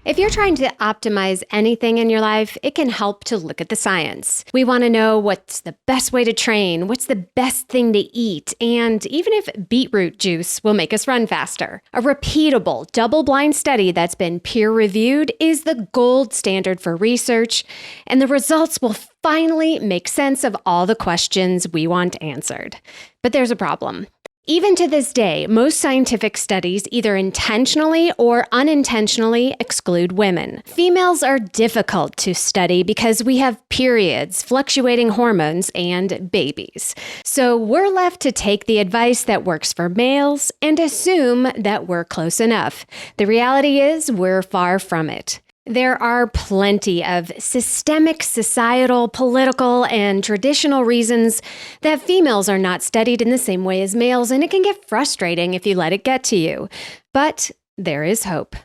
If you're trying to optimize anything in your life, it can help to look at the science. We want to know what's the best way to train, what's the best thing to eat, and even if beetroot juice will make us run faster. A repeatable, double-blind study that's been peer-reviewed is the gold standard for research, and the results will finally make sense of all the questions we want answered. But there's a problem. Even to this day, most scientific studies either intentionally or unintentionally exclude women. Females are difficult to study because we have periods, fluctuating hormones, and babies. So we're left to take the advice that works for males and assume that we're close enough. The reality is we're far from it. There are plenty of systemic, societal, political, and traditional reasons that females are not studied in the same way as males, and it can get frustrating if you let it get to you. But there is hope.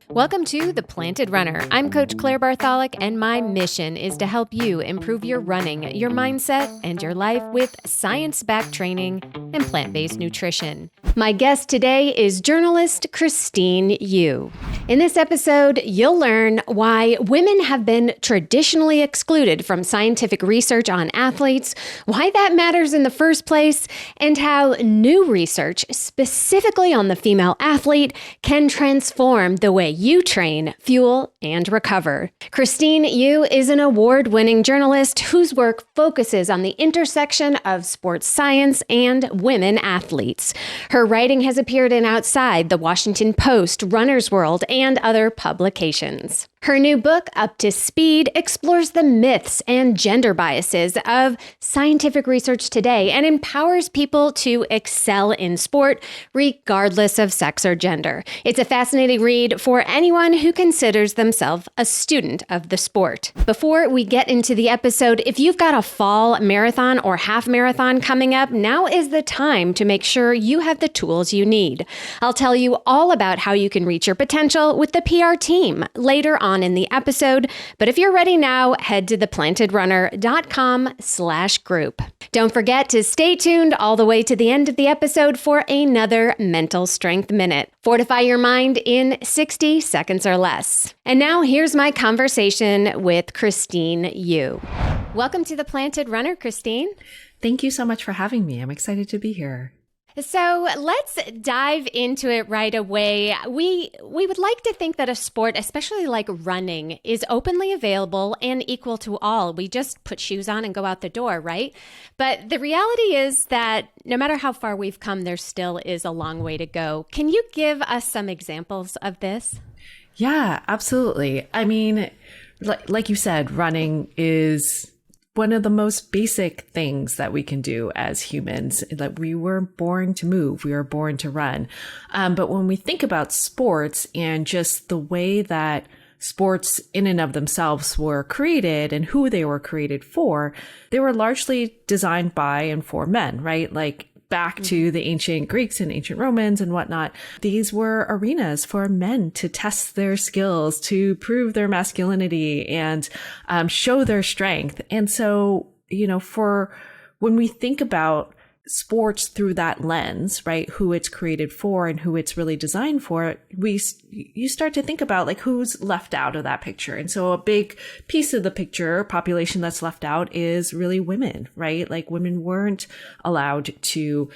Welcome to The Planted Runner. I'm Coach Claire Bartholic, and my mission is to help you improve your running, your mindset, and your life with science-backed training and plant-based nutrition. My guest today is journalist Christine Yu. In this episode, you'll learn why women have been traditionally excluded from scientific research on athletes, why that matters in the first place, and how new research, specifically on the female athlete, can transform the way you train, fuel, and recover. Christine Yu is an award-winning journalist whose work focuses on the intersection of sports science and women athletes. Her writing has appeared in Outside, The Washington Post, Runner's World, and other publications. Her new book, Up to Speed, explores the myths and gender biases of scientific research today and empowers people to excel in sport, regardless of sex or gender. It's a fascinating read for anyone who considers themselves a student of the sport. Before we get into the episode, if you've got a fall marathon or half marathon coming up, now is the time to make sure you have the tools you need. I'll tell you all about how you can reach your potential with the PR team later on in the episode, but if you're ready now, head to theplantedrunner.com/group. Don't forget to stay tuned all the way to the end of the episode for another Mental Strength Minute. Fortify your mind in 60 seconds or less. And now here's my conversation with Christine Yu. Welcome to The Planted Runner, Christine. Thank you so much for having me. I'm excited to be here. So let's dive into it right away. We would like to think that a sport, especially like running, is openly available and equal to all. We just put shoes on and go out the door, right? But the reality is that no matter how far we've come, there still is a long way to go. Can you give us some examples of this? Yeah, absolutely. I mean, like you said, running is one of the most basic things that we can do as humans. That we were born to move, we were born to run. But when we think about sports and just the way that sports in and of themselves were created and who they were created for, they were largely designed by and for men, right? Like back to the ancient Greeks and ancient Romans and whatnot. These were arenas for men to test their skills, to prove their masculinity and show their strength. And so, for when we think about sports through that lens, right, who it's created for and who it's really designed for, you start to think about like who's left out of that picture. And so a big piece of the picture, population that's left out, is really women, right? Like women weren't allowed to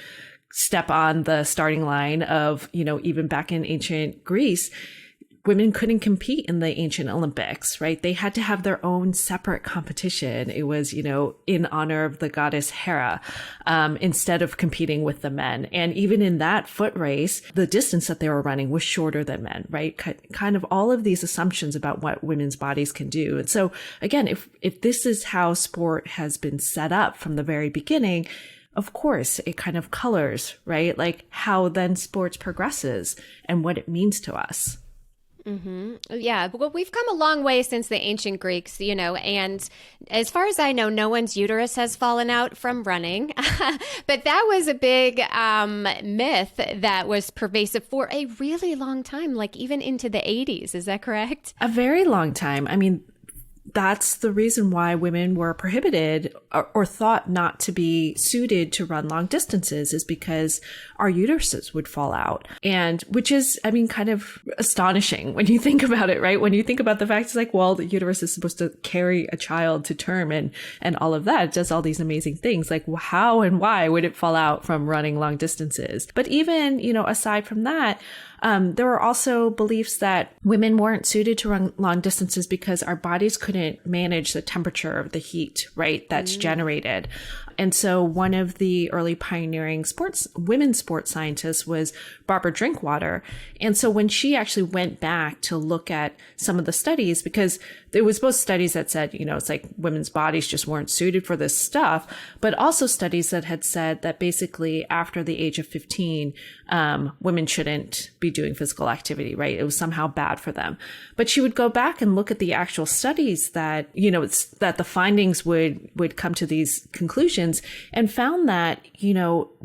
step on the starting line of, even back in ancient Greece, women couldn't compete in the ancient Olympics, right? They had to have their own separate competition. It was, in honor of the goddess Hera, instead of competing with the men. And even in that foot race, the distance that they were running was shorter than men, right? Kind of all of these assumptions about what women's bodies can do. And so again, if this is how sport has been set up from the very beginning, of course, it kind of colors, right? Like how then sports progresses and what it means to us. Mm-hmm. Yeah, well, we've come a long way since the ancient Greeks, and as far as I know, no one's uterus has fallen out from running. But that was a big myth that was pervasive for a really long time, like even into the 80s. Is that correct? A very long time. I mean, that's the reason why women were prohibited or thought not to be suited to run long distances, is because our uteruses would fall out. And which is, I mean, kind of astonishing when you think about it, right? When you think about the fact it's like, well, the uterus is supposed to carry a child to term and all of that. It does all these amazing things. Like, how and why would it fall out from running long distances? But even, aside from that, there were also beliefs that women weren't suited to run long distances because our bodies couldn't manage the temperature of the heat, right, that's generated. And so one of the early pioneering women's sports scientists was Barbara Drinkwater. And so when she actually went back to look at some of the studies, because there was both studies that said, it's like women's bodies just weren't suited for this stuff, but also studies that had said that basically after the age of 15, women shouldn't be doing physical activity, right? It was somehow bad for them. But she would go back and look at the actual studies that, that the findings would come to these conclusions, and found that,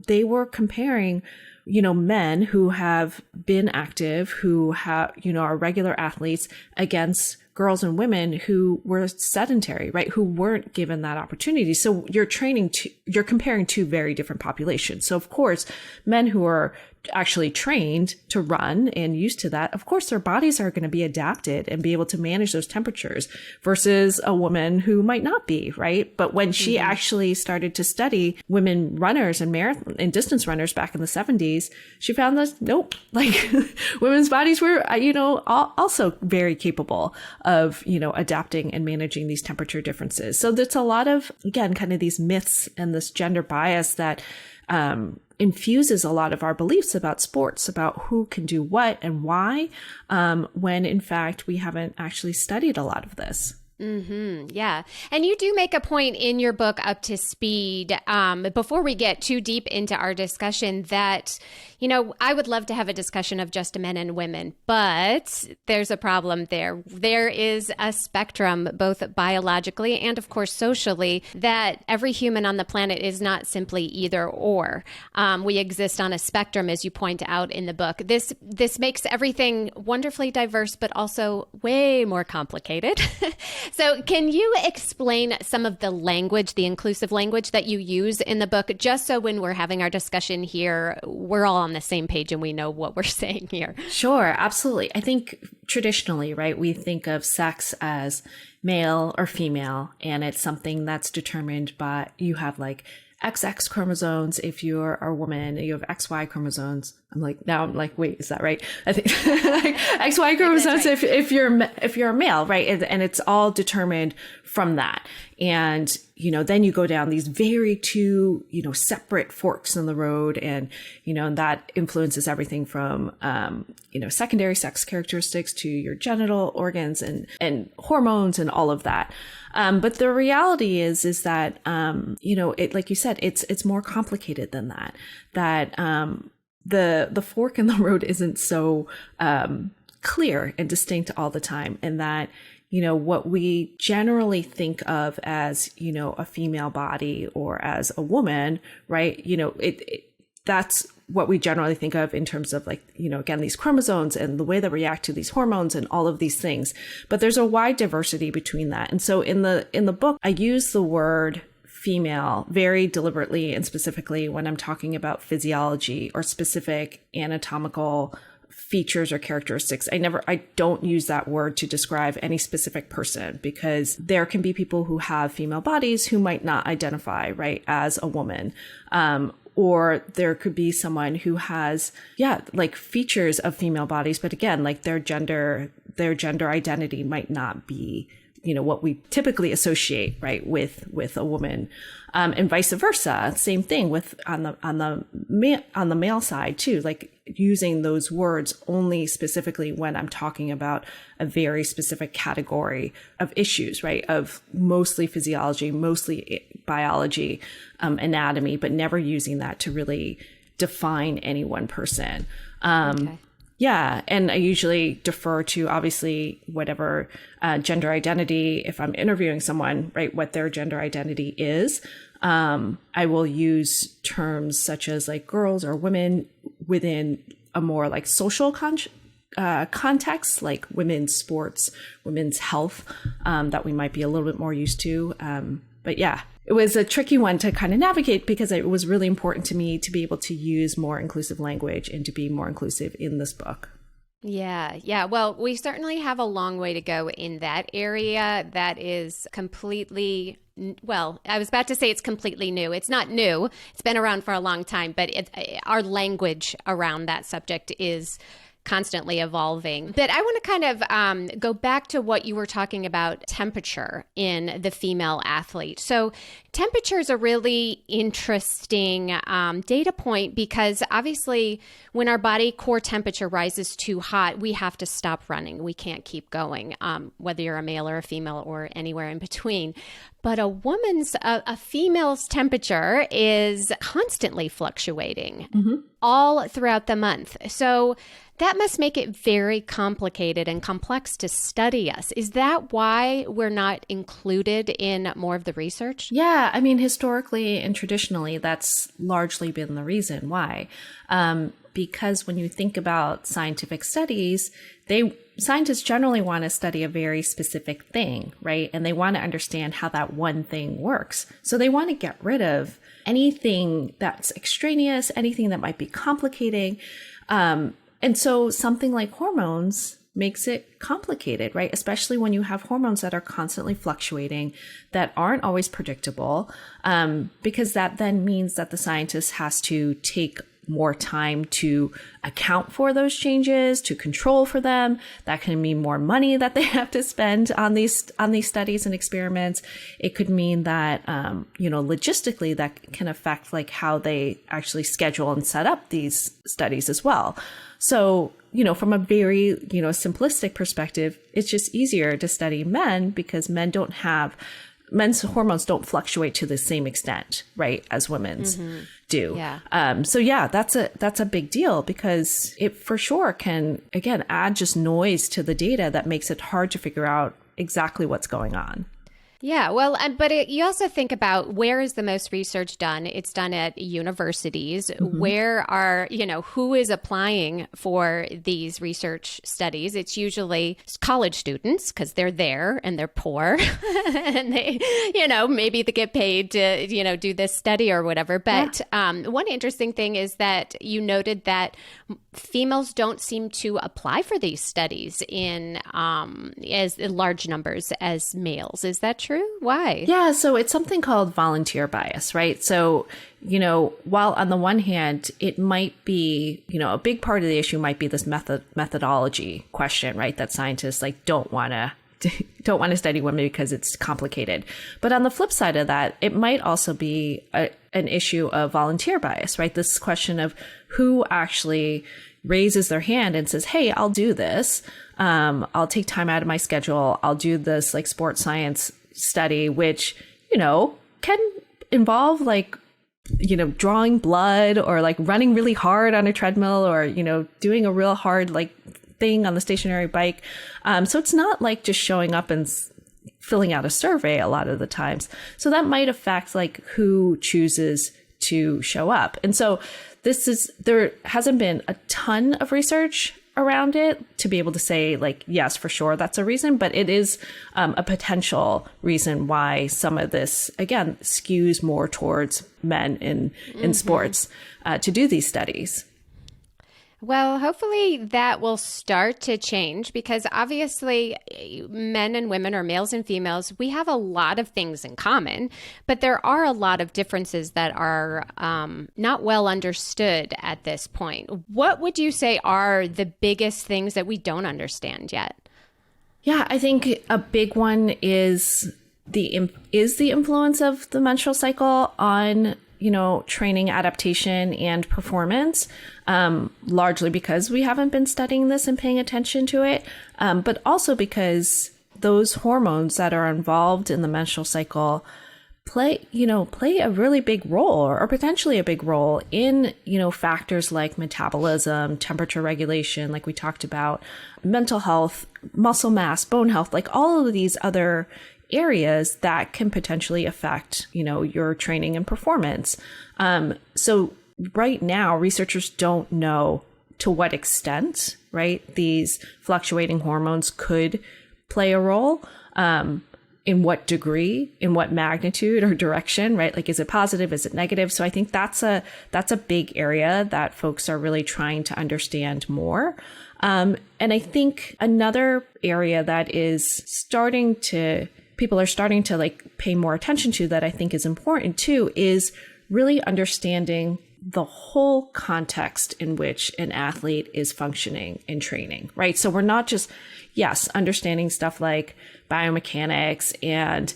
they were comparing, men who have been active, who have, are regular athletes, against girls and women who were sedentary, right? Who weren't given that opportunity. So you're comparing two very different populations. So of course, men who are actually trained to run and used to that, of course, their bodies are going to be adapted and be able to manage those temperatures, versus a woman who might not be, right? But when she actually started to study women runners and marathon and distance runners back in the 70s, she found that, nope, like women's bodies were, also very capable of, adapting and managing these temperature differences. So there's a lot of, again, kind of these myths and this gender bias that infuses a lot of our beliefs about sports, about who can do what and why, when in fact we haven't actually studied a lot of this. Yeah. And you do make a point in your book, Up to Speed, before we get too deep into our discussion, that, I would love to have a discussion of just men and women, but there's a problem there. There is a spectrum, both biologically and, of course, socially, that every human on the planet is not simply either or. We exist on a spectrum, as you point out in the book. This makes everything wonderfully diverse, but also way more complicated. So can you explain some of the language, the inclusive language that you use in the book, just so when we're having our discussion here, we're all on the same page and we know what we're saying here? Sure, absolutely. I think traditionally, right, we think of sex as male or female, and it's something that's determined by, you have like XX chromosomes if you're a woman, you have XY chromosomes. I'm like, wait, is that right? I think like XY chromosomes right. if you're a male, right? And it's all determined from that. And, then you go down these very two, separate forks in the road, and, and that influences everything from, secondary sex characteristics to your genital organs and hormones and all of that. But the reality is that, it, like you said, it's more complicated than that, the fork in the road isn't so, clear and distinct all the time. And that, what we generally think of as, a female body or as a woman, right? That's what we generally think of in terms of like, again, these chromosomes and the way that react to these hormones and all of these things. But there's a wide diversity between that. And so in the book, I use the word female very deliberately and specifically when I'm talking about physiology or specific anatomical features or characteristics. I don't use that word to describe any specific person, because there can be people who have female bodies who might not identify, right, as a woman. Or there could be someone who has, like features of female bodies, but again, like their gender identity might not be, what we typically associate, right, with a woman, and vice versa. Same thing with on the male side too, like using those words only specifically when I'm talking about a very specific category of issues, right, of mostly physiology, mostly biology, anatomy, but never using that to really define any one person. Okay. Yeah. And I usually defer to obviously whatever gender identity, if I'm interviewing someone, right, what their gender identity is. I will use terms such as like girls or women within a more like social contexts like women's sports, women's health, that we might be a little bit more used to. But yeah, it was a tricky one to kind of navigate because it was really important to me to be able to use more inclusive language and to be more inclusive in this book. Yeah, yeah. Well, we certainly have a long way to go in that area. That is completely, well, I was about to say it's completely new. It's not new. It's been around for a long time, but our language around that subject is constantly evolving. But I want to kind of go back to what you were talking about, temperature in the female athlete. So temperature is a really interesting data point because obviously when our body core temperature rises too hot, we have to stop running. We can't keep going, whether you're a male or a female or anywhere in between. But a female's temperature is constantly fluctuating all throughout the month. So that must make it very complicated and complex to study us. Is that why we're not included in more of the research? Yeah, I mean, historically and traditionally, that's largely been the reason why. Because when you think about scientific studies, scientists generally want to study a very specific thing, right? And they want to understand how that one thing works. So they want to get rid of anything that's extraneous, anything that might be complicating. And so something like hormones makes it complicated, right? Especially when you have hormones that are constantly fluctuating, that aren't always predictable, because that then means that the scientist has to take more time to account for those changes, to control for them. That can mean more money that they have to spend on these studies and experiments. It could mean that, logistically that can affect like how they actually schedule and set up these studies as well. So, from a very, simplistic perspective, it's just easier to study men because men's hormones don't fluctuate to the same extent, right, as women's do. Yeah. So yeah, that's a big deal because it for sure can, again, add just noise to the data that makes it hard to figure out exactly what's going on. Yeah, well, but you also think about where is the most research done? It's done at universities. Where are, who is applying for these research studies? It's usually college students because they're there and they're poor and they, maybe they get paid to, do this study or whatever. But one interesting thing is that you noted that females don't seem to apply for these studies in as large numbers as males. Is that true? Why? Yeah, so it's something called volunteer bias, right? So, while on the one hand, it might be, a big part of the issue might be this methodology question, right? That scientists don't want to study women because it's complicated. But on the flip side of that, it might also be an issue of volunteer bias, right? This question of who actually raises their hand and says, hey, I'll do this. I'll take time out of my schedule. I'll do this sports science study, which, can involve drawing blood or running really hard on a treadmill or, doing a real hard thing on the stationary bike. So it's not just showing up and filling out a survey a lot of the times. So that might affect who chooses to show up. And so there hasn't been a ton of research around it to be able to say yes, for sure, that's a reason, but it is a potential reason why some of this, again, skews more towards men in sports to do these studies. Well, hopefully that will start to change because obviously men and women or males and females, we have a lot of things in common, but there are a lot of differences that are not well understood at this point. What would you say are the biggest things that we don't understand yet? Yeah, I think a big one is the influence of the menstrual cycle on training, adaptation, and performance, largely because we haven't been studying this and paying attention to it, but also because those hormones that are involved in the menstrual cycle play a really big role or potentially a big role in, factors like metabolism, temperature regulation, like we talked about, mental health, muscle mass, bone health, all of these other areas that can potentially affect, your training and performance. So right now, researchers don't know to what extent, right? These fluctuating hormones could play a role. In what degree, in what magnitude or direction, right? Like, is it positive? Is it negative? So I think that's a big area that folks are really trying to understand more. And I think another area that people are starting to like pay more attention to, that I think is important too, is really understanding the whole context in which an athlete is functioning in training, right? So we're not just, yes, understanding stuff like biomechanics and,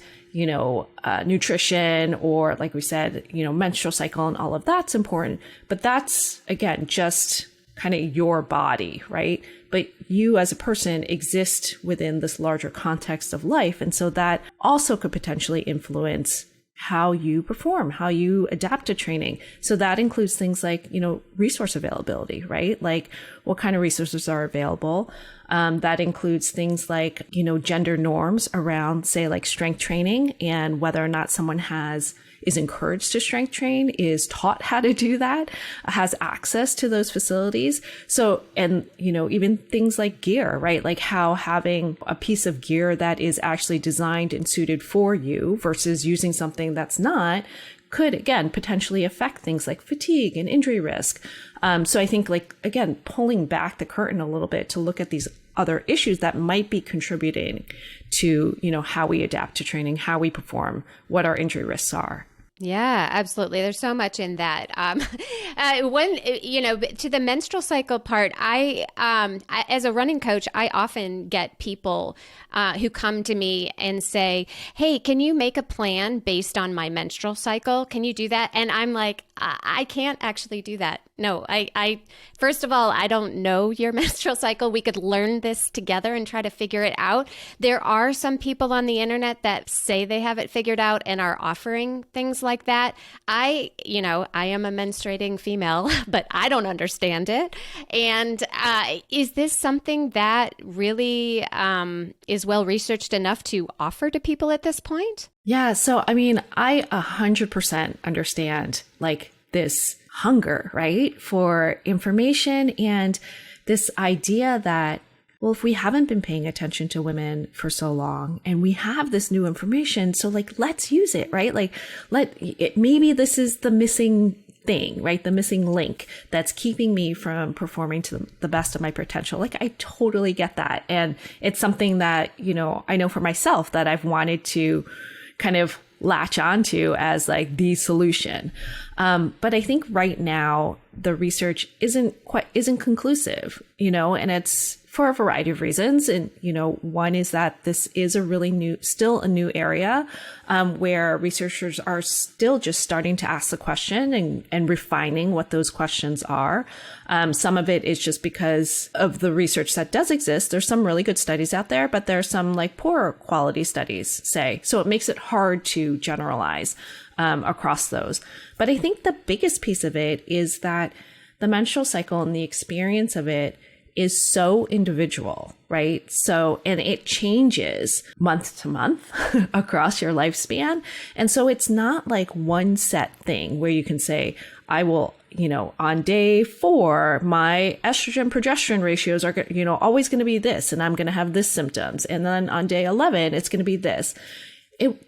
nutrition, or like we said, menstrual cycle and all of that's important. But that's, again, just kind of your body, right? But you as a person exist within this larger context of life. And so that also could potentially influence how you perform, how you adapt to training. So that includes things like, resource availability, right? Like, what kind of resources are available? That includes things like, gender norms around, say, like strength training, and whether or not someone is encouraged to strength train, is taught how to do that, has access to those facilities. So, and, even things like gear, right? Like how having a piece of gear that is actually designed and suited for you versus using something that's not could, again, potentially affect things like fatigue and injury risk. So I think, like, again, pulling back the curtain a little bit to look at these other issues that might be contributing to, how we adapt to training, how we perform, what our injury risks are. Yeah, absolutely. There's so much in that. To the menstrual cycle part, I as a running coach, I often get people who come to me and say, "Hey, can you make a plan based on my menstrual cycle? Can you do that?" And I'm like, I can't actually do that. No, I first of all, I don't know your menstrual cycle. We could learn this together and try to figure it out. There are some people on the internet that say they have it figured out and are offering things like that. I am a menstruating female, but I don't understand it. And is this something that really is well researched enough to offer to people at this point? Yeah. So, I mean, I 100% understand like this hunger, right, for information, and this idea that, well, if we haven't been paying attention to women for so long and we have this new information, so like, let's use it, right? Like, maybe this is the missing thing, right? The missing link that's keeping me from performing to the best of my potential. Like, I totally get that. And it's something that, I know for myself that I've wanted to kind of latch onto as like the solution. But I think right now the research isn't conclusive, and it's for a variety of reasons. And, one is that this is still a new area where researchers are still just starting to ask the question and refining what those questions are. Some of it is just because of the research that does exist. There's some really good studies out there, but there's some like poorer quality studies, say. So it makes it hard to generalize across those. But I think the biggest piece of it is that the menstrual cycle and the experience of it is so individual, right? So, and it changes month to month across your lifespan. And so it's not like one set thing where you can say, I will, on day 4, my estrogen progesterone ratios are, always going to be this, and I'm going to have this symptoms. And then on day 11, it's going to be this.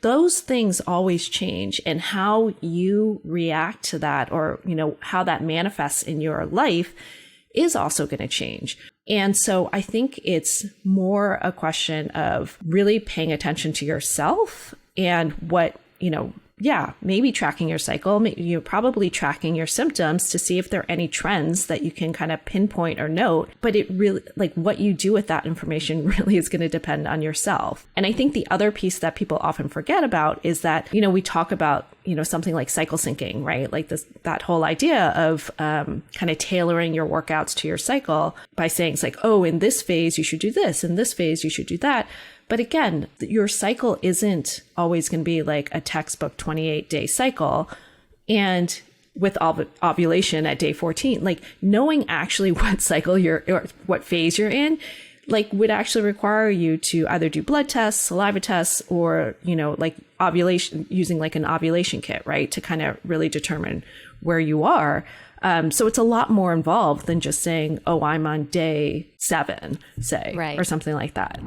Those things always change, and how you react to that, or, how that manifests in your life is also going to change. And so I think it's more a question of really paying attention to yourself and what, maybe tracking your cycle, you're probably tracking your symptoms to see if there are any trends that you can kind of pinpoint or note. But it really, like, what you do with that information really is going to depend on yourself. And I think the other piece that people often forget about is that, we talk about, something like cycle syncing, right? Like that whole idea of kind of tailoring your workouts to your cycle by saying it's like, oh, in this phase, you should do this. In this phase, you should do that. But again, your cycle isn't always going to be like a textbook 28-day cycle. And with ovulation at day 14, like knowing actually what cycle or what phase you're in, like would actually require you to either do blood tests, saliva tests, or, like ovulation, using like an ovulation kit, right? To kind of really determine where you are. So it's a lot more involved than just saying, oh, I'm on day 7, say, Right. or something like that.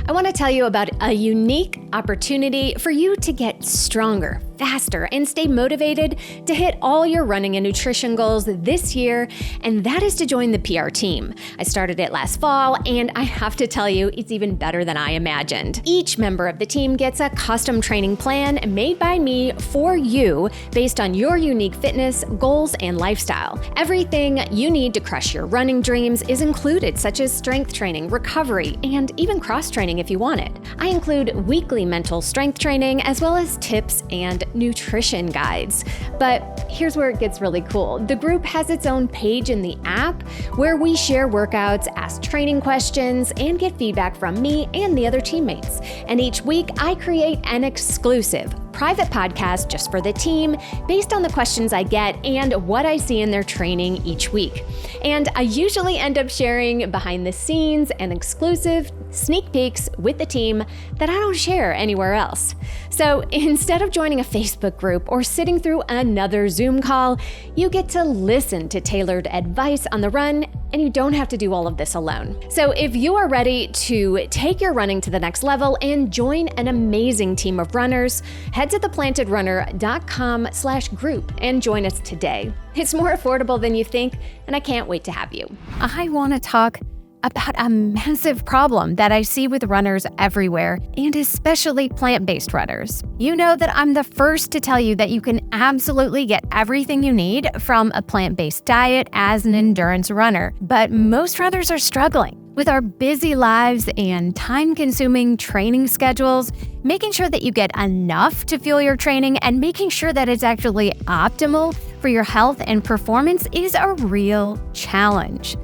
I want to tell you about a unique opportunity for you to get stronger, faster, and stay motivated to hit all your running and nutrition goals this year, and that is to join the PR team. I started it last fall, and I have to tell you, it's even better than I imagined. Each member of the team gets a custom training plan made by me for you based on your unique fitness, goals, and lifestyle. Everything you need to crush your running dreams is included, such as strength training, recovery, and even cross training if you want it. I include weekly mental strength training as well as tips and nutrition guides. But here's where it gets really cool. The group has its own page in the app where we share workouts, ask training questions, and get feedback from me and the other teammates. And each week I create an exclusive private podcast just for the team based on the questions I get and what I see in their training each week. And I usually end up sharing behind the scenes and exclusive sneak peeks with the team that I don't share anywhere else. So instead of joining a Facebook group or sitting through another Zoom call, you get to listen to tailored advice on the run, and you don't have to do all of this alone. So if you are ready to take your running to the next level and join an amazing team of runners, head to theplantedrunner.com/group and join us today. It's more affordable than you think, and I can't wait to have you. I want to talk about a massive problem that I see with runners everywhere, and especially plant-based runners. You know that I'm the first to tell you that you can absolutely get everything you need from a plant-based diet as an endurance runner, but most runners are struggling. With our busy lives and time-consuming training schedules, making sure that you get enough to fuel your training and making sure that it's actually optimal for your health and performance is a real challenge.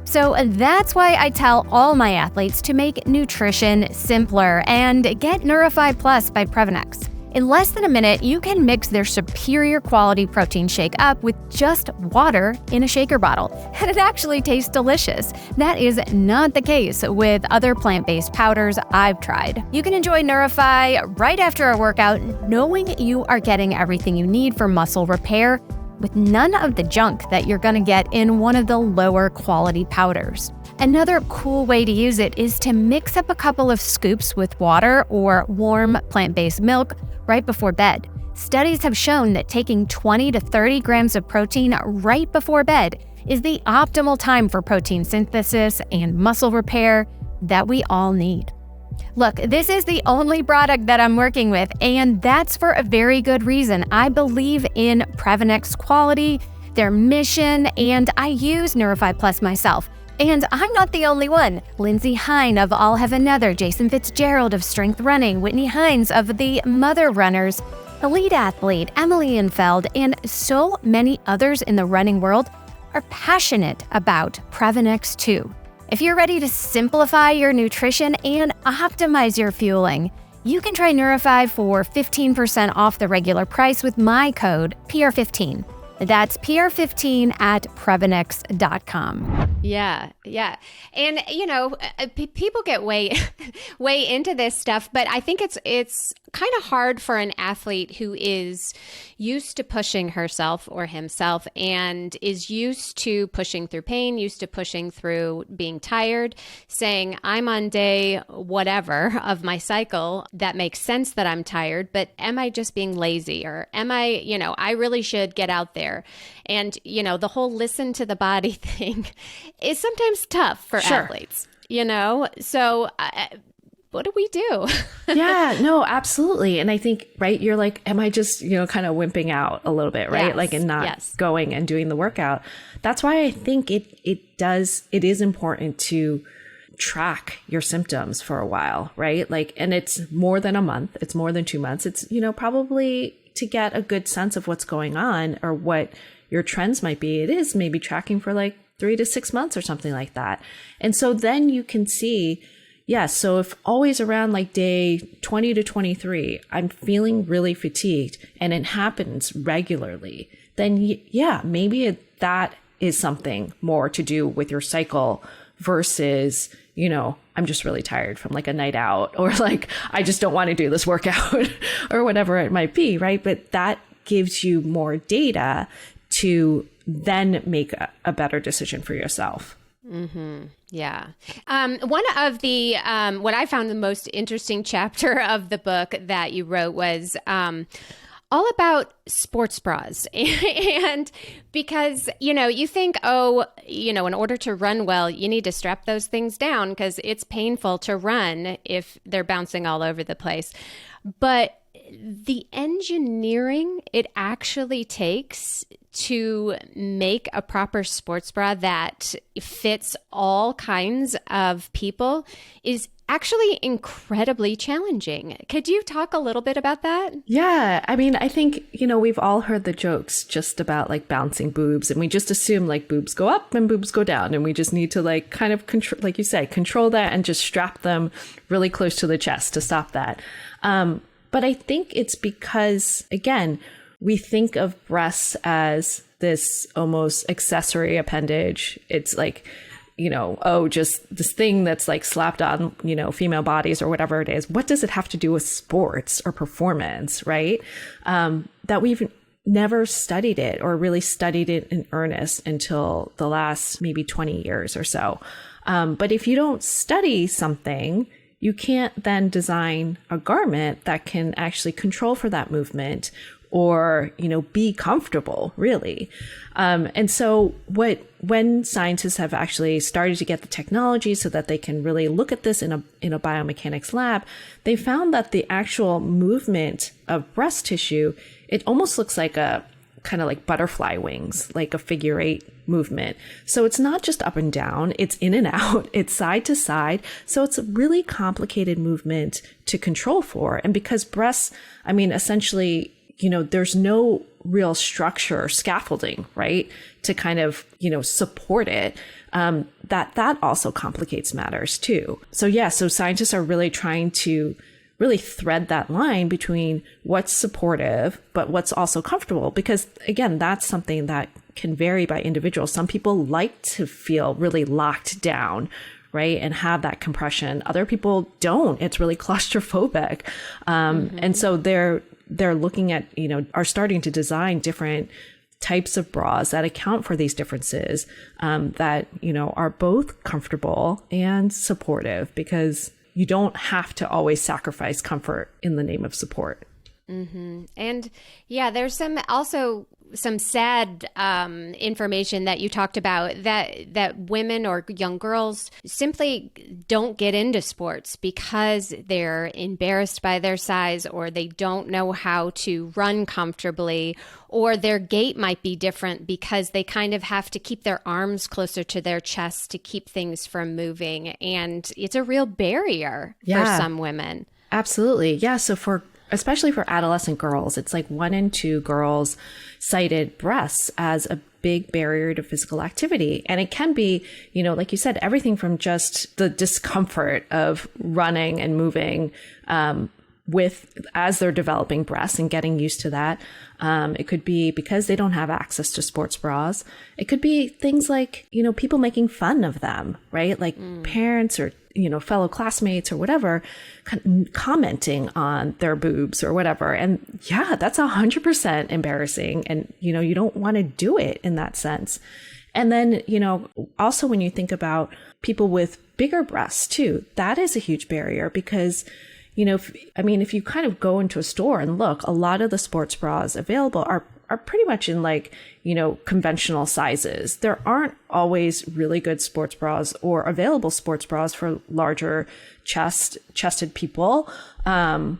So that's why I tell all my athletes to make nutrition simpler and get Neurify Plus by Previnex. In less than a minute, you can mix their superior quality protein shake up with just water in a shaker bottle, and it actually tastes delicious. That is not the case with other plant-based powders I've tried. You can enjoy Neurify right after a workout, knowing you are getting everything you need for muscle repair, with none of the junk that you're going to get in one of the lower quality powders. Another cool way to use it is to mix up a couple of scoops with water or warm plant-based milk right before bed. Studies have shown that taking 20 to 30 grams of protein right before bed is the optimal time for protein synthesis and muscle repair that we all need. Look, this is the only product that I'm working with, and that's for a very good reason. I believe in Previnex quality, their mission, and I use Neurify Plus myself. And I'm not the only one. Lindsay Hine of All Have Another, Jason Fitzgerald of Strength Running, Whitney Hines of the Mother Runners, Elite Athlete, Emily Infeld, and so many others in the running world are passionate about Previnex too. If you're ready to simplify your nutrition and optimize your fueling, you can try Neurify for 15% off the regular price with my code PR15. That's PR15 at Previnex.com. Yeah. And, people get way into this stuff, but I think it's kind of hard for an athlete who is used to pushing herself or himself and is used to pushing through pain, used to pushing through being tired, saying, I'm on day whatever of my cycle. That makes sense that I'm tired, but am I just being lazy? Or am I, I really should get out there. And, the whole listen to the body thing is sometimes tough for athletes, So what do we do? Yeah, no, absolutely. And I think, right, you're like, am I just, kind of wimping out a little bit, right? Yes, and not going and doing the workout. That's why I think it is important to track your symptoms for a while, right? And it's more than a month. It's more than 2 months. It's, probably to get a good sense of what's going on or what your trends might be. It is maybe tracking for 3 to 6 months or something like that. And so then you can see, so if always around day 20 to 23, I'm feeling really fatigued and it happens regularly, then maybe that is something more to do with your cycle versus, I'm just really tired from a night out or I just don't want to do this workout or whatever it might be, right? But that gives you more data to then make a better decision for yourself. Yeah. One of the, what I found the most interesting chapter of the book that you wrote was all about sports bras. And because, you think, in order to run well, you need to strap those things down because it's painful to run if they're bouncing all over the place. But the engineering it actually takes to make a proper sports bra that fits all kinds of people is actually incredibly challenging. Could you talk a little bit about that? Yeah. I mean, I think, we've all heard the jokes just about like bouncing boobs, and we just assume like boobs go up and boobs go down. And we just need to like kind of control, like you say, control that and just strap them really close to the chest to stop that. But I think it's because, again, we think of breasts as this almost accessory appendage. It's like, just this thing that's like slapped on, female bodies or whatever it is. What does it have to do with sports or performance, right? That we've never studied it or really studied it in earnest until the last maybe 20 years or so. But if you don't study something, you can't then design a garment that can actually control for that movement or, be comfortable, really. And so when scientists have actually started to get the technology so that they can really look at this in a biomechanics lab, they found that the actual movement of breast tissue, it almost looks like a kind of like butterfly wings, like a figure eight movement. So it's not just up and down, it's in and out, it's side to side. So it's a really complicated movement to control for. And because breasts, essentially, there's no real structure or scaffolding, right, to kind of, support it, that also complicates matters too. So so scientists are really trying to really thread that line between what's supportive, but what's also comfortable. Because again, that's something that can vary by individual. Some people like to feel really locked down, right, and have that compression. Other people don't. It's really claustrophobic. And so they're looking at, are starting to design different types of bras that account for these differences, that, are both comfortable and supportive, because you don't have to always sacrifice comfort in the name of support. And there's some sad information that you talked about that women or young girls simply don't get into sports because they're embarrassed by their size, or they don't know how to run comfortably, or their gait might be different because they kind of have to keep their arms closer to their chest to keep things from moving. And it's a real barrier for some women. Absolutely. Yeah. So especially for adolescent girls, it's like 1 in 2 girls cited breasts as a big barrier to physical activity. And it can be, like you said, everything from just the discomfort of running and moving as they're developing breasts and getting used to that. It could be because they don't have access to sports bras. It could be things like, people making fun of them, right? Like parents or, fellow classmates or whatever, commenting on their boobs or whatever. And that's 100% embarrassing. And, you don't want to do it in that sense. And then, also when you think about people with bigger breasts too, that is a huge barrier because if you kind of go into a store and look, a lot of the sports bras available are pretty much in like, conventional sizes. There aren't always really good sports bras or available sports bras for larger chested people, and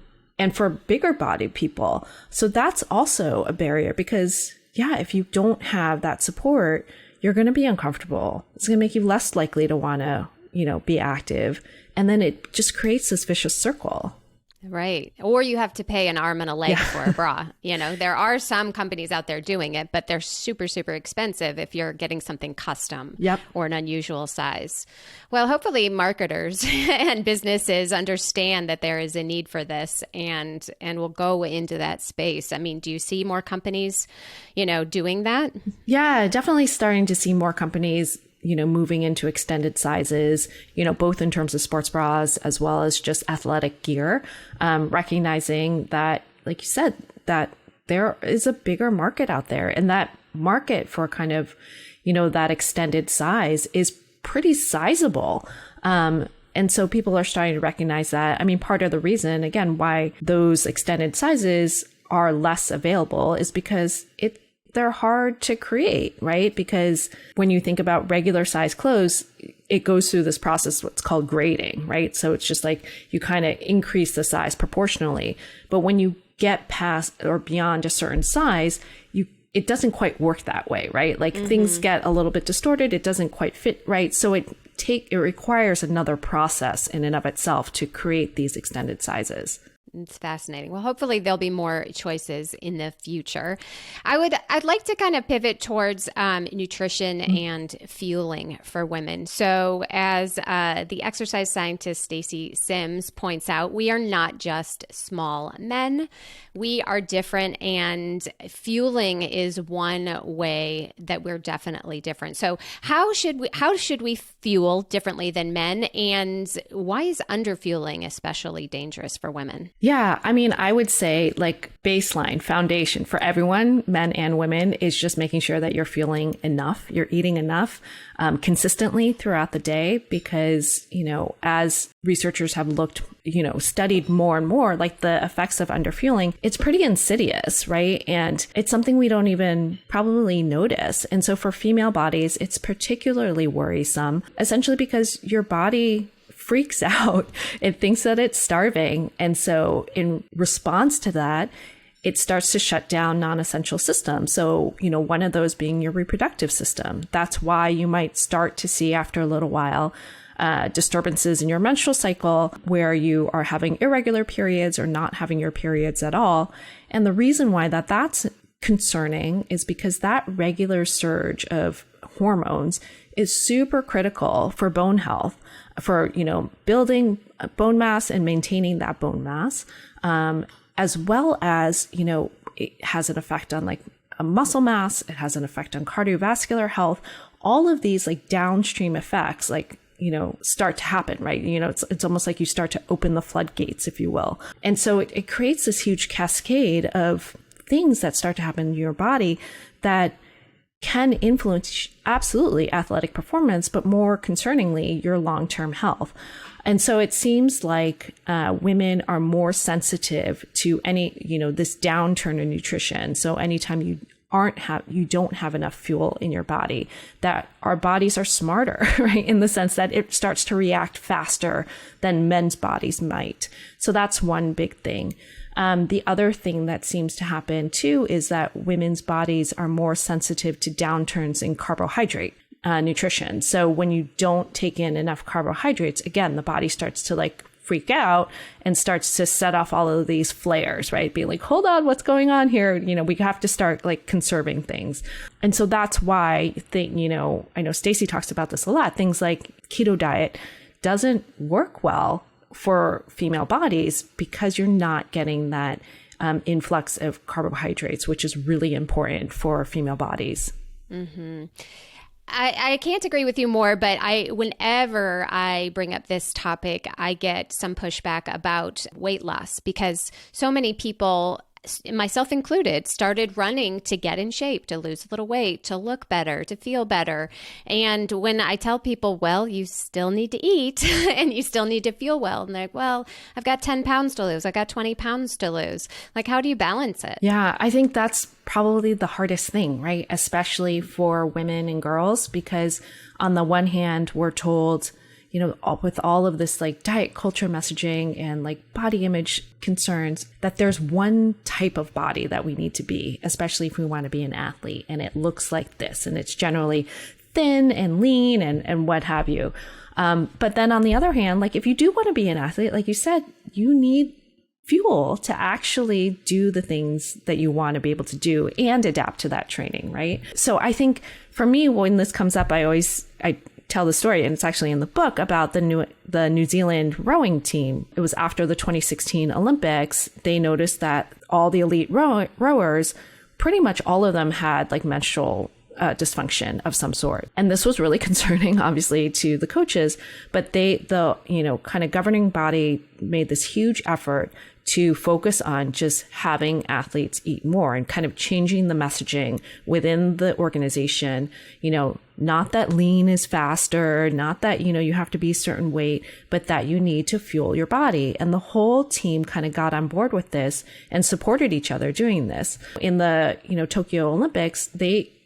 for bigger bodied people. So that's also a barrier because, if you don't have that support, you're going to be uncomfortable. It's going to make you less likely to want to, be active. And then it just creates this vicious circle. Right. Or you have to pay an arm and a leg for a bra. There are some companies out there doing it, but they're super, super expensive if you're getting something custom or an unusual size. Well, hopefully marketers and businesses understand that there is a need for this and will go into that space. Do you see more companies, doing that? Yeah, definitely starting to see more companies moving into extended sizes, both in terms of sports bras as well as just athletic gear, recognizing that, like you said, that there is a bigger market out there. And that market for kind of, that extended size is pretty sizable. And so people are starting to recognize that. I mean, part of the reason, again, why those extended sizes are less available is because they're hard to create, right? Because when you think about regular size clothes, it goes through this process, what's called grading, right? So it's just like you kind of increase the size proportionally. But when you get past or beyond a certain size, it doesn't quite work that way, right? Like things get a little bit distorted. It doesn't quite fit right. So it requires another process in and of itself to create these extended sizes. It's fascinating. Well, hopefully there'll be more choices in the future. I'd like to kind of pivot towards nutrition and fueling for women. So as the exercise scientist Stacy Sims points out, we are not just small men. We are different, and fueling is one way that we're definitely different. So how should we fuel differently than men, and why is underfueling especially dangerous for women? Yeah, I mean, I would say like baseline foundation for everyone, men and women, is just making sure that you're fueling enough, you're eating enough consistently throughout the day, because, as researchers have studied more and more, like the effects of underfueling, it's pretty insidious, right? And it's something we don't even probably notice. And so for female bodies, it's particularly worrisome, essentially because your body freaks out. It thinks that it's starving. And so in response to that, it starts to shut down non-essential systems. So, one of those being your reproductive system. That's why you might start to see after a little while disturbances in your menstrual cycle where you are having irregular periods or not having your periods at all. And the reason why that's concerning is because that regular surge of hormones is super critical for bone health, for, building bone mass and maintaining that bone mass, as well as, it has an effect on like a muscle mass. It has an effect on cardiovascular health. All of these like downstream effects, like, start to happen, right? It's almost like you start to open the floodgates, if you will. And so it creates this huge cascade of things that start to happen in your body that can influence absolutely athletic performance, but more concerningly, your long-term health. And so it seems like women are more sensitive to any, this downturn in nutrition. So anytime you don't have enough fuel in your body, that our bodies are smarter, right? In the sense that it starts to react faster than men's bodies might. So that's one big thing. The other thing that seems to happen too is that women's bodies are more sensitive to downturns in carbohydrate nutrition. So when you don't take in enough carbohydrates, again, the body starts to like freak out and starts to set off all of these flares, right? Being like, hold on, what's going on here? We have to start like conserving things. And so that's why I know Stacy talks about this a lot. Things like keto diet doesn't work well for female bodies because you're not getting that influx of carbohydrates, which is really important for female bodies. Mm-hmm. I can't agree with you more, but whenever I bring up this topic, I get some pushback about weight loss because so many people, myself included, started running to get in shape, to lose a little weight, to look better, to feel better. And when I tell people, well, you still need to eat and you still need to feel well. And they're like, well, I've got 10 pounds to lose. I got 20 pounds to lose. Like, how do you balance it? Yeah, I think that's probably the hardest thing, right? Especially for women and girls, because on the one hand, we're told, with all of this like diet culture messaging and like body image concerns, that there's one type of body that we need to be, especially if we want to be an athlete. And it looks like this, and it's generally thin and lean and what have you. But then on the other hand, like if you do want to be an athlete, like you said, you need fuel to actually do the things that you want to be able to do and adapt to that training, right? So I think for me, when this comes up, I tell the story, and it's actually in the book, about the New Zealand rowing team. It was after the 2016 Olympics. They noticed that all the elite rowers, pretty much all of them had like menstrual dysfunction of some sort. And this was really concerning, obviously, to the coaches, but the kind of governing body made this huge effort to focus on just having athletes eat more and kind of changing the messaging within the organization. Not that lean is faster, not that, you have to be a certain weight, but that you need to fuel your body. And the whole team kind of got on board with this and supported each other doing this. In the, Tokyo Olympics,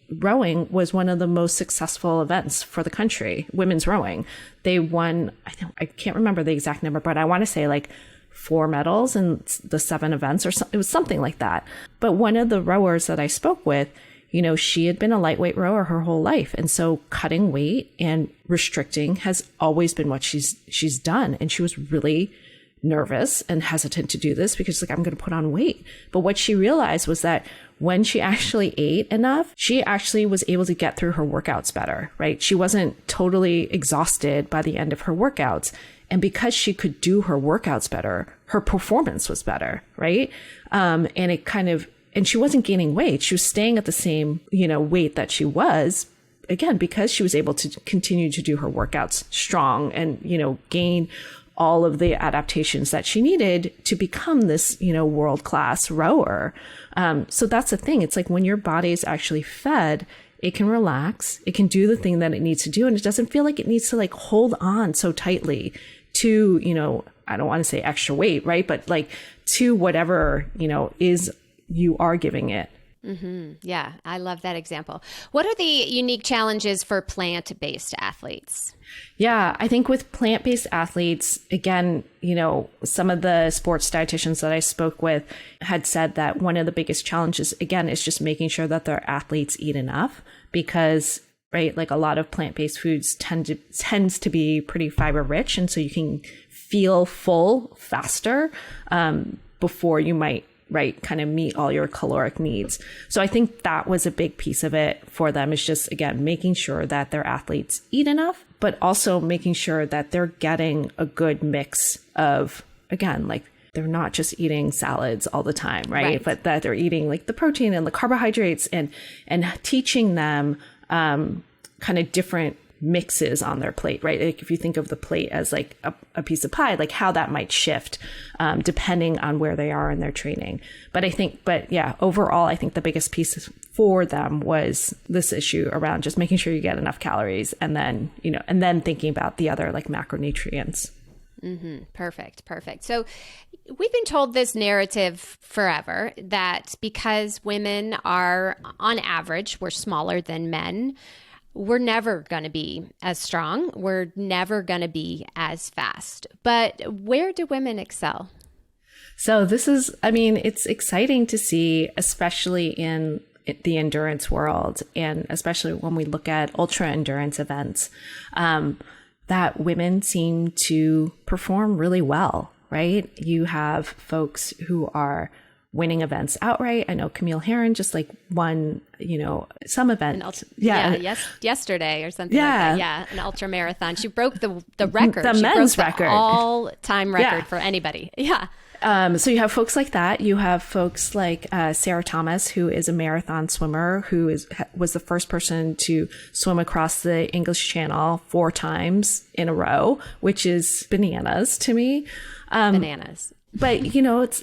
rowing was one of the most successful events for the country, women's rowing. They won, I can't remember the exact number, but I want to say like 4 medals in the 7 events, or it was something like that. But one of the rowers that I spoke with, she had been a lightweight rower her whole life. And so cutting weight and restricting has always been what she's done. And she was really nervous and hesitant to do this because I'm going to put on weight. But what she realized was that when she actually ate enough, she actually was able to get through her workouts better, right? She wasn't totally exhausted by the end of her workouts. And because she could do her workouts better, her performance was better, right? And she wasn't gaining weight. She was staying at the same, weight that she was, again, because she was able to continue to do her workouts strong and, gain all of the adaptations that she needed to become this, world-class rower. So that's the thing. It's like when your body is actually fed, it can relax, it can do the thing that it needs to do. And it doesn't feel like it needs to hold on so tightly to, I don't want to say extra weight, right? But to whatever, is you are giving it. Mm-hmm. Yeah, I love that example. What are the unique challenges for plant-based athletes? Yeah, I think with plant-based athletes, again, some of the sports dietitians that I spoke with had said that one of the biggest challenges, again, is just making sure that their athletes eat enough because, right, a lot of plant-based foods tends to be pretty fiber rich. And so you can feel full faster before you might, right, kind of meet all your caloric needs. So I think that was a big piece of it for them, is just, again, making sure that their athletes eat enough, but also making sure that they're getting a good mix of, again, they're not just eating salads all the time, right? But that they're eating the protein and the carbohydrates and teaching them kind of different mixes on their plate, right? If you think of the plate as a piece of pie, how that might shift depending on where they are in their training. But overall, I think the biggest piece for them was this issue around just making sure you get enough calories and then, and then thinking about the other macronutrients. Mm-hmm. Perfect. So we've been told this narrative forever that because women are, on average, we're smaller than men, we're never going to be as strong. We're never going to be as fast. But where do women excel? So this is, it's exciting to see, especially in the endurance world, and especially when we look at ultra endurance events, that women seem to perform really well, right? You have folks who are winning events outright. I know Camille Herron just won, some event. Yesterday or something like that. Yeah, an ultra marathon. She broke the record. The men's record. All-time record for anybody. Yeah. So you have folks like that. You have folks like Sarah Thomas, who is a marathon swimmer, who was the first person to swim across the English Channel 4 times in a row, which is bananas to me. Bananas. But,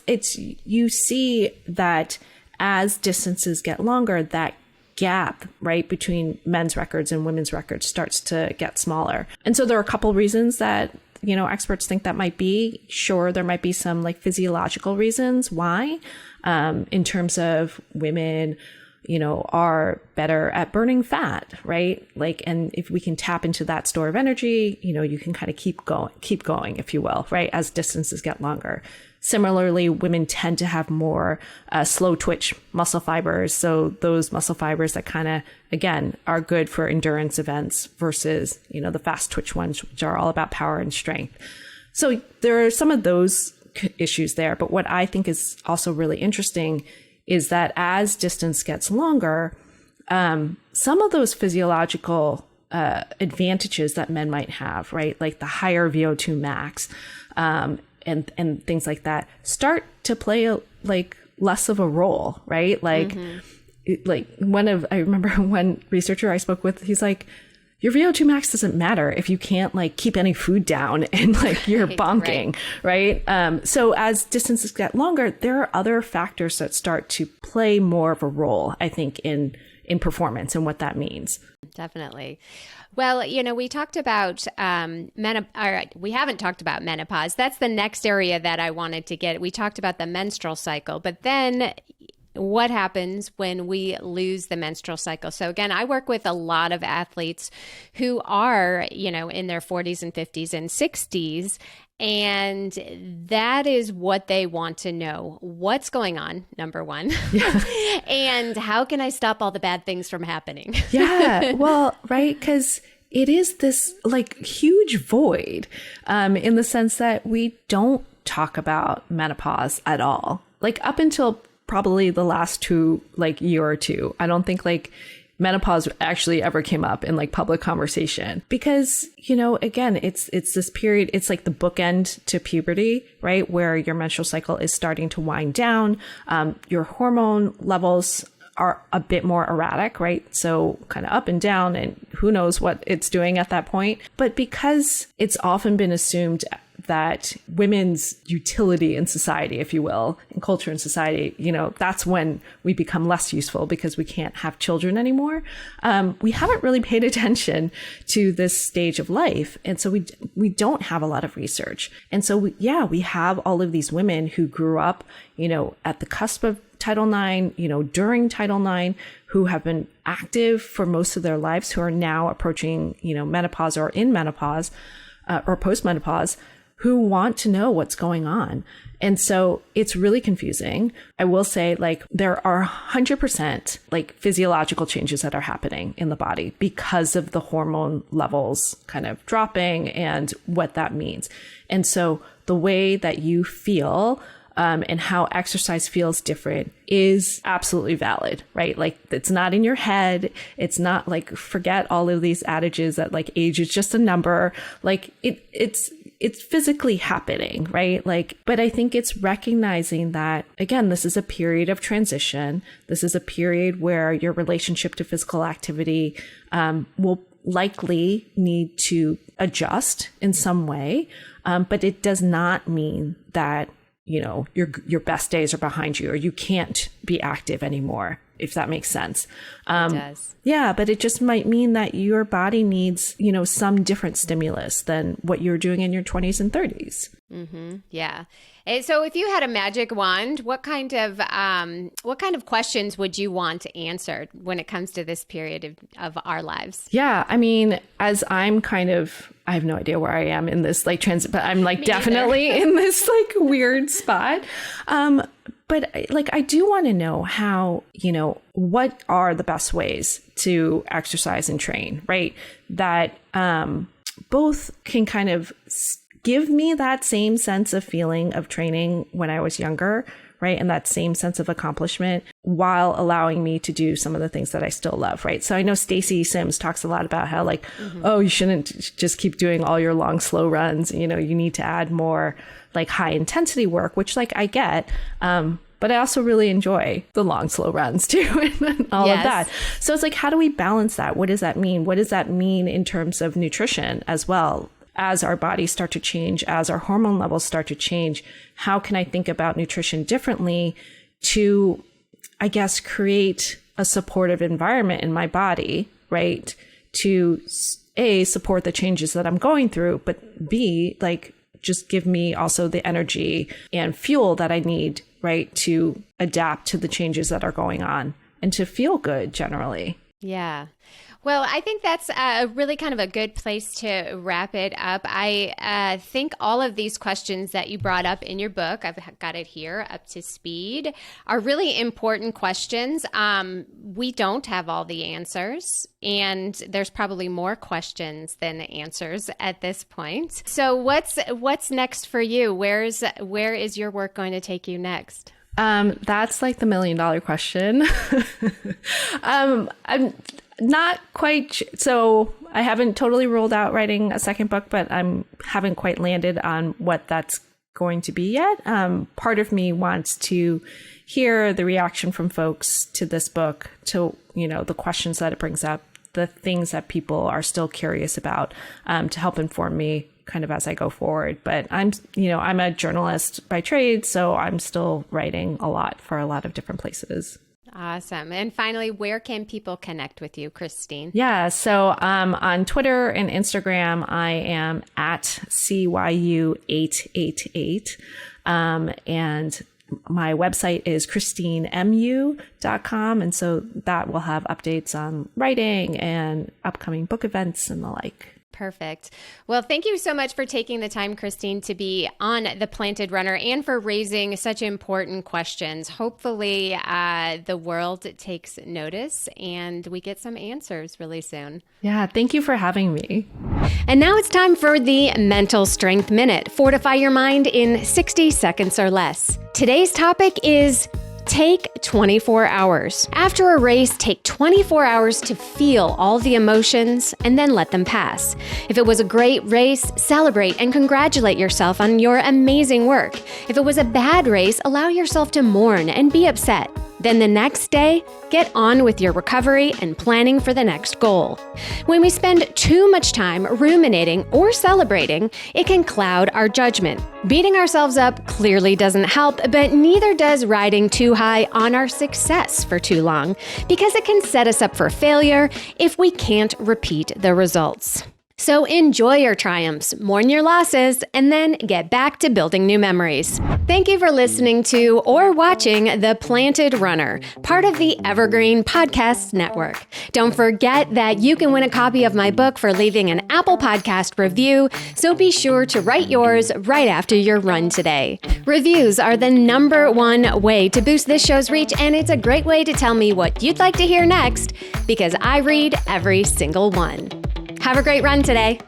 it's you see that as distances get longer, that gap, right, between men's records and women's records starts to get smaller. And so there are a couple reasons that, experts think that might be. Sure, there might be some physiological reasons why, in terms of women, are better at burning fat, right? And if we can tap into that store of energy, you can kind of keep going, if you will, right? As distances get longer. Similarly, women tend to have more slow twitch muscle fibers. So those muscle fibers that kind of, again, are good for endurance events versus, the fast twitch ones, which are all about power and strength. So there are some of those issues there. But what I think is also really interesting is that as distance gets longer, some of those physiological advantages that men might have, right? The higher VO2 max, and things like that start to play less of a role, right? I remember one researcher I spoke with, he's like, your VO2 max doesn't matter if you can't like keep any food down and like you're bonking, right? So as distances get longer, there are other factors that start to play more of a role, I think, in performance and what that means. Definitely. Well, we talked about we haven't talked about menopause. That's the next area that I wanted to get. We talked about the menstrual cycle, but then what happens when we lose the menstrual cycle? So again, I work with a lot of athletes who are, in their 40s and 50s and 60s. And that is what they want to know. What's going on, number one? Yeah. And how can I stop all the bad things from happening? Yeah, well, right, because it is this like huge void in the sense that we don't talk about menopause at all. Like up until probably the last year or two, I don't think like menopause actually ever came up in like public conversation because, again, it's this period, it's like the bookend to puberty, right? Where your menstrual cycle is starting to wind down. Your hormone levels are a bit more erratic, right? So kind of up and down, and who knows what it's doing at that point. But because it's often been assumed that women's utility in society, if you will, in culture and society, that's when we become less useful because we can't have children anymore. We haven't really paid attention to this stage of life. And so we don't have a lot of research. And so we have all of these women who grew up, at the cusp of Title IX, during Title IX, who have been active for most of their lives, who are now approaching, menopause or in menopause or postmenopause, who want to know what's going on. And so it's really confusing. I will say there are 100% physiological changes that are happening in the body because of the hormone levels kind of dropping and what that means. And so the way that you feel and how exercise feels different is absolutely valid, right? Like it's not in your head. It's not forget all of these adages that age is just a number. It's physically happening, right? But I think it's recognizing that, again, this is a period of transition. This is a period where your relationship to physical activity will likely need to adjust in some way. But it does not mean that, your best days are behind you or you can't be active anymore, if that makes sense. It does. Yeah, but it just might mean that your body needs, some different stimulus than what you're doing in your 20s and 30s. Mm-hmm. Yeah. So if you had a magic wand, what kind of questions would you want answered when it comes to this period of our lives? Yeah. I mean, as I have no idea where I am in this transit, but I'm definitely in this weird spot. But I do want to know how, what are the best ways to exercise and train, right? That both can kind of give me that same sense of feeling of training when I was younger, right? And that same sense of accomplishment while allowing me to do some of the things that I still love, right? So I know Stacy Sims talks a lot about how oh, you shouldn't just keep doing all your long, slow runs. You need to add more high intensity work, which I get. But I also really enjoy the long, slow runs too, and all of that. So it's how do we balance that? What does that mean? What does that mean in terms of nutrition as well? As our bodies start to change, as our hormone levels start to change, how can I think about nutrition differently to, I guess, create a supportive environment in my body, right? To A, support the changes that I'm going through, but B, just give me also the energy and fuel that I need, right? To adapt to the changes that are going on and to feel good generally. Yeah. Well, I think that's really kind of a good place to wrap it up. I think all of these questions that you brought up in your book, I've got it here, Up to Speed, are really important questions. We don't have all the answers, and there's probably more questions than answers at this point. So what's next for you? Where is your work going to take you next? That's the $1 million question. I'm not quite. So I haven't totally ruled out writing a second book, but haven't quite landed on what that's going to be yet. Part of me wants to hear the reaction from folks to this book, to, the questions that it brings up, the things that people are still curious about, to help inform me kind of as I go forward. But I'm a journalist by trade, so I'm still writing a lot for a lot of different places. Awesome. And finally, where can people connect with you, Christine? Yeah. So on Twitter and Instagram, I am at CYU888. And my website is christinemu.com. And so that will have updates on writing and upcoming book events and the like. Perfect. Well, thank you so much for taking the time, Christine, to be on The Planted Runner and for raising such important questions. Hopefully, the world takes notice and we get some answers really soon. Yeah, thank you for having me. And now it's time for the Mental Strength Minute. Fortify your mind in 60 seconds or less. Today's topic is take 24 hours. After a race, take 24 hours to feel all the emotions and then let them pass. If it was a great race, celebrate and congratulate yourself on your amazing work. If it was a bad race, allow yourself to mourn and be upset. Then the next day, get on with your recovery and planning for the next goal. When we spend too much time ruminating or celebrating, it can cloud our judgment. Beating ourselves up clearly doesn't help, but neither does riding too high on our success for too long, because it can set us up for failure if we can't repeat the results. So enjoy your triumphs, mourn your losses, and then get back to building new memories. Thank you for listening to or watching The Planted Runner, part of the Evergreen Podcast Network. Don't forget that you can win a copy of my book for leaving an Apple Podcast review, so be sure to write yours right after your run today. Reviews are the #1 way to boost this show's reach, and it's a great way to tell me what you'd like to hear next, because I read every single one. Have a great run today.